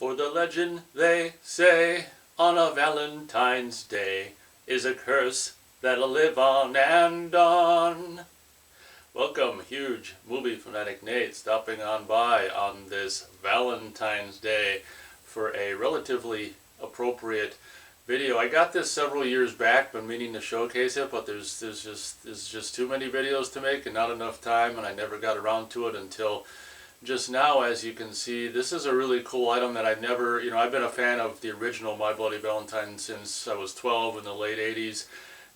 For the legend, they say, on a Valentine's Day is a curse that'll live on and on. Welcome, huge movie fanatic Nate, stopping on by on this Valentine's Day for a relatively appropriate video. I got this several years back, been meaning to showcase it, but there's just too many videos to make and not enough time, and I never got around to it until just now. As you can see, this is a really cool item that I've never, I've been a fan of the original My Bloody Valentine since I was 12 in the late 80s.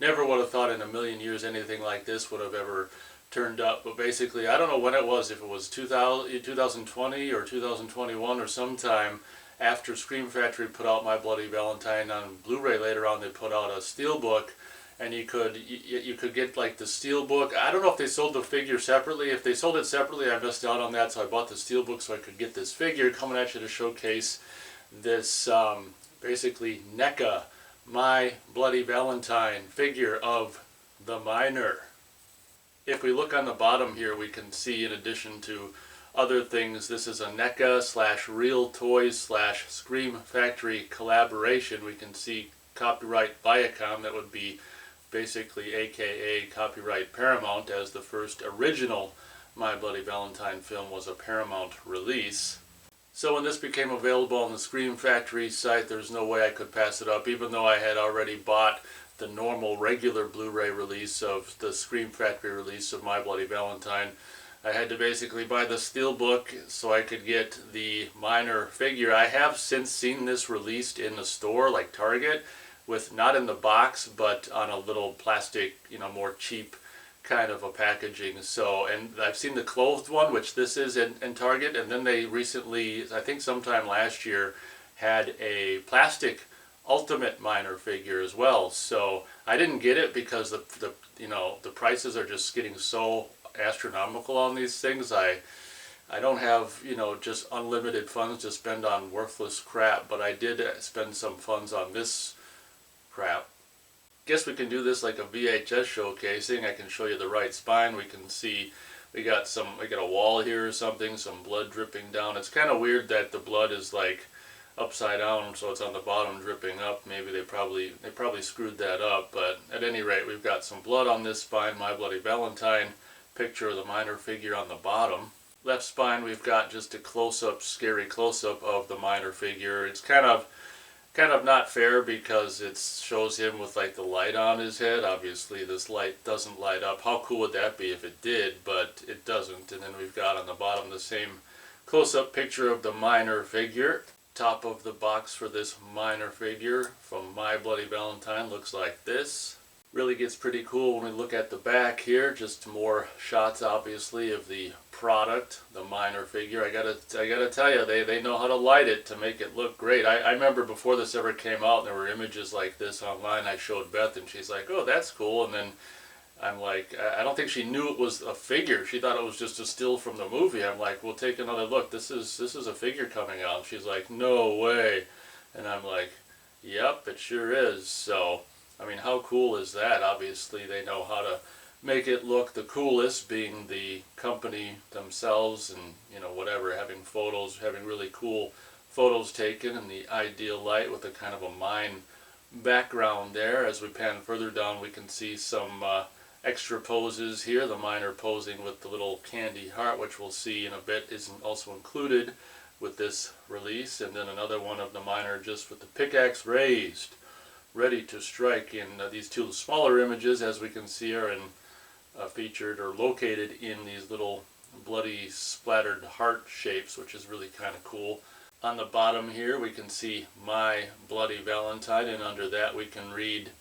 Never would have thought in a million years anything like this would have ever turned up. But basically, I don't know when it was, if it was 2020 or 2021 or sometime after Scream Factory put out My Bloody Valentine on Blu-ray. Later on, they put out a steelbook, and you could get like the steelbook. I don't know if they sold the figure separately. If they sold it separately, I missed out on that, so I bought the steelbook so I could get this figure coming at you to showcase this basically Neca My Bloody Valentine figure of the miner. If we look on the bottom here, we can see, in addition to other things, this is a Neca / Real Toys / Scream Factory collaboration. We can see copyright Viacom, that would be basically aka copyright Paramount, as the first original My Bloody Valentine film was a Paramount release. So when this became available on the Scream Factory site, there's no way I could pass it up, even though I had already bought the normal regular Blu-ray release of the Scream Factory release of My Bloody Valentine. I had to basically buy the steelbook so I could get the miner figure. I have since seen this released in the store, like Target, with not in the box, but on a little plastic, more cheap kind of a packaging. So, and I've seen the clothed one, which this is in Target, and then they recently, I think sometime last year, had a plastic Ultimate Miner figure as well. So I didn't get it because the prices are just getting so astronomical on these things. I don't have, just unlimited funds to spend on worthless crap, but I did spend some funds on this crap. Guess we can do this like a VHS showcasing. I can show you the right spine. We can see we got a wall here or something, some blood dripping down. It's kind of weird that the blood is like upside down, so it's on the bottom dripping up. Maybe they probably screwed that up, but at any rate, we've got some blood on this spine, My Bloody Valentine, picture of the miner figure on the bottom. Left spine, we've got just a close-up, scary close-up of the miner figure. It's kind of not fair because it shows him with like the light on his head. Obviously this light doesn't light up. How cool would that be if it did, but it doesn't. And then we've got on the bottom the same close-up picture of the miner figure. Top of the box for this miner figure from My Bloody Valentine looks like this. Really gets pretty cool when we look at the back here. Just more shots, obviously, of the product, the miner figure. I gotta tell you, they know how to light it to make it look great. I remember before this ever came out, and there were images like this online. I showed Beth, and she's like, "Oh, that's cool." And then I'm like, I don't think she knew it was a figure. She thought it was just a still from the movie. I'm like, "Well, take another look. This is a figure coming out." And she's like, "No way." And I'm like, "Yep, it sure is." So, I mean, how cool is that? Obviously, they know how to make it look the coolest, being the company themselves, and whatever, having really cool photos taken in the ideal light with a kind of a mine background there. As we pan further down, we can see some extra poses here. The miner posing with the little candy heart, which we'll see in a bit, is also included with this release. And then another one of the miner just with the pickaxe raised, ready to strike. In these two smaller images, as we can see, are featured or located in these little bloody splattered heart shapes, which is really kind of cool. On the bottom here, we can see My Bloody Valentine, and under that we can read,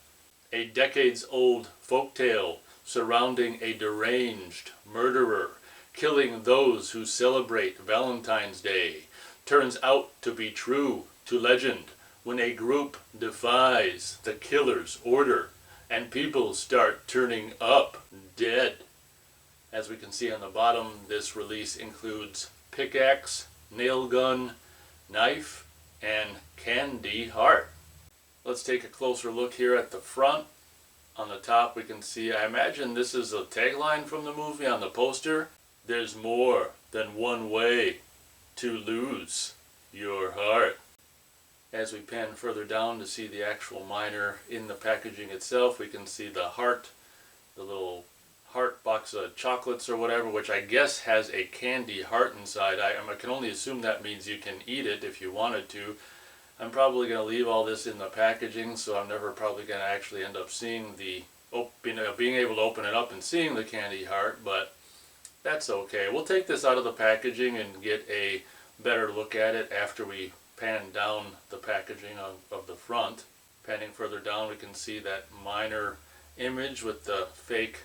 "A decades-old folktale surrounding a deranged murderer killing those who celebrate Valentine's Day turns out to be true to legend when a group defies the killer's order and people start turning up dead." As we can see on the bottom, this release includes pickaxe, nail gun, knife, and candy heart. Let's take a closer look here at the front. On the top we can see, I imagine this is a tagline from the movie on the poster. "There's more than one way to lose your heart. As we pan further down to see the actual miner in the packaging itself, we can see the heart, the little heart box of chocolates or whatever, which I guess has a candy heart inside. I can only assume that means you can eat it if you wanted to. I'm probably going to leave all this in the packaging, so I'm never probably going to actually end up seeing the being able to open it up and seeing the candy heart, but that's okay. We'll take this out of the packaging and get a better look at it after we pan down the packaging of the front. Panning further down, we can see that miner image with the fake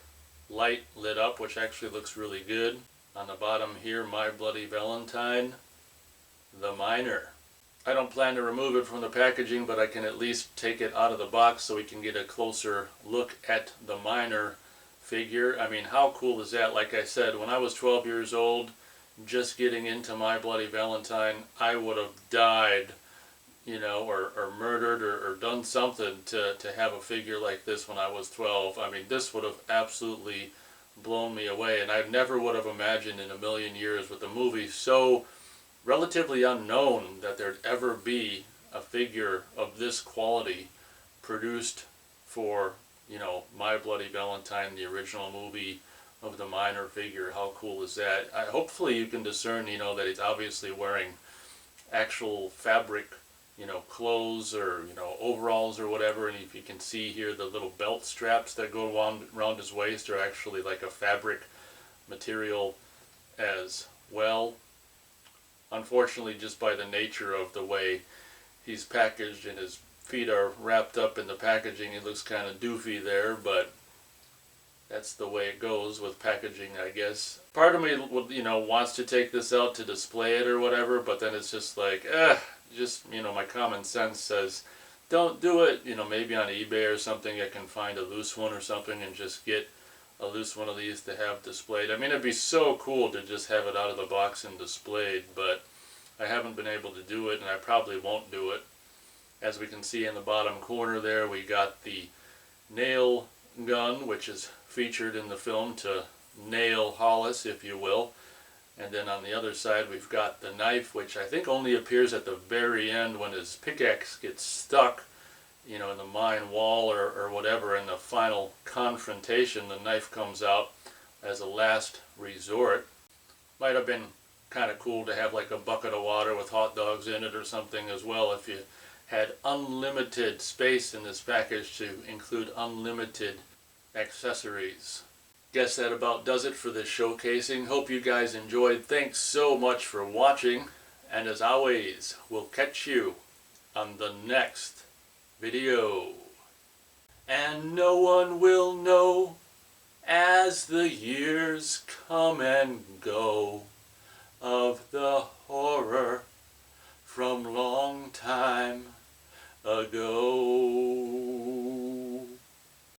light lit up, which actually looks really good. On the bottom here, My Bloody Valentine, the miner. I don't plan to remove it from the packaging, but I can at least take it out of the box so we can get a closer look at the miner figure. I mean, how cool is that? Like I said, when I was 12 years old, just getting into My Bloody Valentine, I would have died, you know, or murdered or done something to have a figure like this when I was 12. I mean, this would have absolutely blown me away, and I never would have imagined in a million years, with the movie so relatively unknown, that there'd ever be a figure of this quality produced for, you know, My Bloody Valentine, the original movie of the miner figure. How cool is that? Hopefully you can discern, you know, that he's obviously wearing actual fabric, you know, clothes or, you know, overalls or whatever. And if you can see here, the little belt straps that go around his waist are actually like a fabric material as well. Unfortunately, just by the nature of the way he's packaged and his feet are wrapped up in the packaging, he looks kind of doofy there, but that's the way it goes with packaging, I guess. Part of me, you know, wants to take this out to display it or whatever, but then it's just like, just, you know, my common sense says, don't do it. You know, maybe on eBay or something I can find a loose one or something and just get a loose one of these to have displayed. I mean, it'd be so cool to just have it out of the box and displayed, but I haven't been able to do it, and I probably won't do it. As we can see in the bottom corner there, we got the nail gun, which is featured in the film to nail Hollis, if you will. And then on the other side, we've got the knife, which I think only appears at the very end when his pickaxe gets stuck, you know, in the mine wall or whatever. In the final confrontation, the knife comes out as a last resort. Might have been kind of cool to have like a bucket of water with hot dogs in it or something as well, if you had unlimited space in this package to include unlimited accessories. Guess that about does it for this showcasing. Hope you guys enjoyed. Thanks so much for watching, and as always, we'll catch you on the next video. And no one will know as the years come and go of the horror